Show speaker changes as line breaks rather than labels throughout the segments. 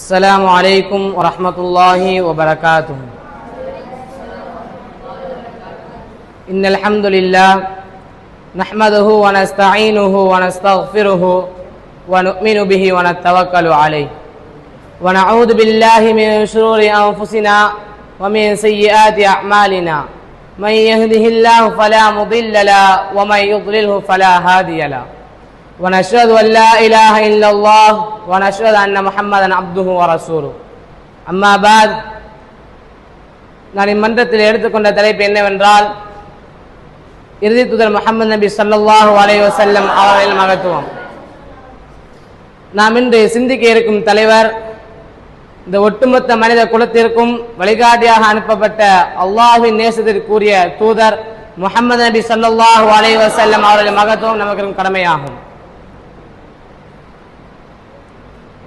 السلام عليكم ورحمة الله وبركاته. إن الحمد لله نحمده ونستعينه ونستغفره ونؤمن به ونتوكل عليه ونعوذ بالله من شرور أنفسنا ومن سيئات أعمالنا من يهده الله فلا مضل له ومن يضلله فلا هادي له ونشهد أن لا إله إلا الله ونشهد أن محمدا عبده ورسوله. أما بعد, நான் இம்மன்றத்தில் எடுத்துக்கொண்ட தலைப்பு என்னவென்றால் இறுதி தூதர் முஹம்மது நபி ஸல்லல்லாஹு அலைஹி வஸல்லம் அவர்களின் மகத்துவம். நாம் இன்று சிந்திக்க இருக்கும் தலைவர் இந்த ஒட்டுமொத்த மனித குலத்திற்கும் வழிகாட்டியாக அனுப்பப்பட்ட அல்லாஹ்வின் நேசத்திற்குரிய தூதர் முஹம்மது நபி ஸல்லல்லாஹு அலைஹி வஸல்லம் அவர்களின் மகத்துவம் நமக்கு கடமையாகும்.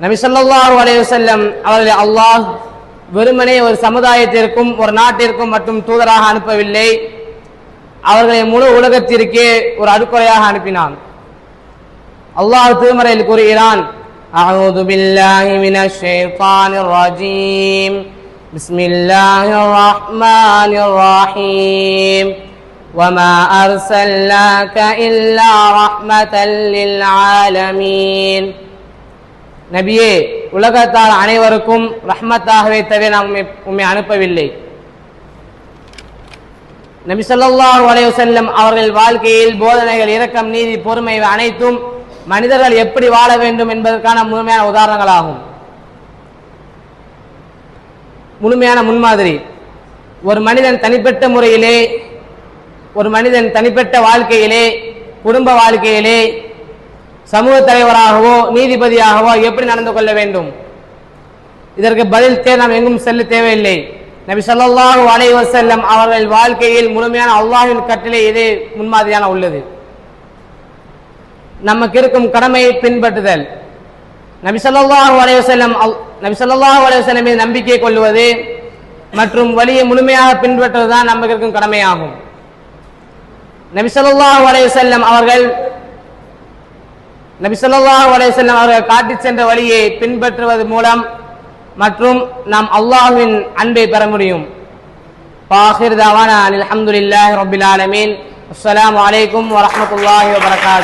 நபி ஸல்லல்லாஹு அலைஹி வஸல்லம் அவர்களை அல்லாஹ் வெறுமனே ஒரு சமுதாயத்திற்கும் ஒரு நாட்டிற்கும் மட்டும் தூதராக அனுப்பவில்லை, அவர்களை முழு உலகத்திற்கே ஒரு அடுக்குறையாக அனுப்பினான். அல்லாஹ் திருமறையில் கூறுகிறான், அஊது பில்லாஹி மினஷ் ஷைத்தானிர் ரஜீம், பிஸ்மில்லாஹிர் ரஹ்மானிர் ரஹீம், வமா அர்ஸல்னாக இல்லா ரஹ்மத்தல் லில் ஆலமீன். நபியே, உலகத்தார் அனைவருக்கும் ரஹ்மத்தாகவே தவிர நாம் உம்மை அனுப்பவில்லை. நபி ஸல்லல்லாஹு அலைஹி வஸல்லம் அவர்கள் வாழ்க்கையில் போதனைகள், இரக்கம், நீதி, பொறுமை அனைத்தும் மனிதர்கள் எப்படி வாழ வேண்டும் என்பதற்கான முழுமையான உதாரணங்களாகும், முழுமையான முன்மாதிரி. ஒரு மனிதன் தனிப்பட்ட முறையிலே, ஒரு மனிதன் தனிப்பட்ட வாழ்க்கையிலே, குடும்ப வாழ்க்கையிலே, சமூக தலைவராகவோ நீதிபதியாகவோ எப்படி நடந்து கொள்ள வேண்டும், இதற்கு பதில் நாம் எங்கும் செல்ல தேவையில்லை. நபி ஸல்லல்லாஹு அலைஹி வஸல்லம் அவர்கள் வாழ்க்கையில் முழுமையான அல்லாஹ்வின் கட்டளை இதே முன்மாதிரியான உள்ளது. நமக்கு இருக்கும் கடமையை பின்பற்றுதல், நபி ஸல்லல்லாஹு அலைஹி வஸல்லம் மீது நம்பிக்கை கொள்வது மற்றும் வழியை முழுமையாக பின்பற்றுவதுதான் நமக்கு இருக்கும் கடமையாகும். நபி ஸல்லல்லாஹு அலைஹி வஸல்லம் அவர்கள் காட்டிச் சென்ற வழியை பின்பற்றுவது மூலம் மற்றும் நாம் அல்லாஹ்வின் அன்பை பெற முடியும். ஆகிர் தஅவானா அல்ஹம்துலில்லாஹி ரப்பில் ஆலமீன். அஸ்ஸலாமு அலைக்கும் வரஹ்மத்துல்லாஹி வபரகாத்துஹு.